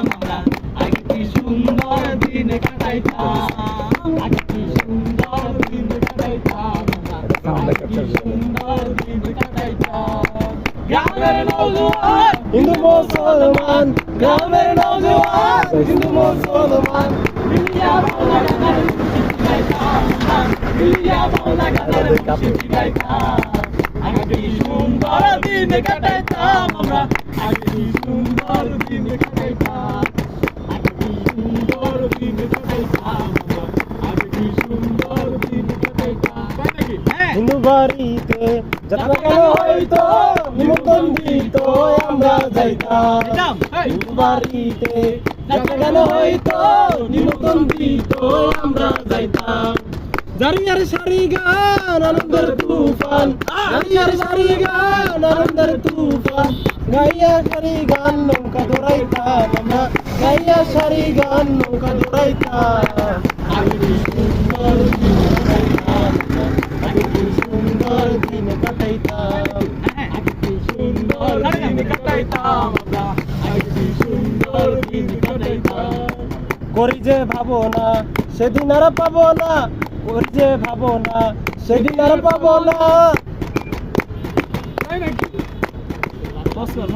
আমরা আগে কি সুন্দর দিন কাটাইতাম আগে কি সুন্দর দিন কাটাইতাম আমরা আগে কি সুন্দর দিন কাটাইতাম গ্রামের নওজোয়ান হিন্দু মুসলমান গ্রামের নওজোয়ান হিন্দু মুসলমান মিলিয়া বাংলা গানের শিখাইতাম মিলিয়া বাংলা গানের শিখাইতাম আগে কি সুন্দর দিন কাটাইতাম আমরা আগে কি সুন্দর দিন কাটাইতাম আগে কি সুন্দর দিন কাটাইতাম আমরা আগে কি সুন্দর দিন কাটাইতাম তাই নাকি হ্যাঁ হিন্দু বাড়িতে যাত্রা কেন হইতো নিমন্ত্রণ দিত আমরা যাইতাম হিন্দু বাড়িতে যাত্রা কেন হইতো নিমন্ত্রণ দিত আমরা যাইতাম জারিয়ার সারি গান আনন্দের তুফান জারিয়ার সারি গান আনন্দের তুফান গাইয়া সারি গান নৌকা দৌড়াইতাম আমরা গাইয়া সারি গান নৌকা দৌড়াইতাম আগে কি সুন্দর দিন কাটাইতাম আগে কি সুন্দর দিন কাটাইতাম আগে কি সুন্দর দিন কাটাইতাম আমরা আগে কি সুন্দর দিন কাটাইতাম করি যে ভাবনা সেদিন আর পাবো না করি যে ভাবনা সেদিন আর পাবো না তাই নাকি পস্কর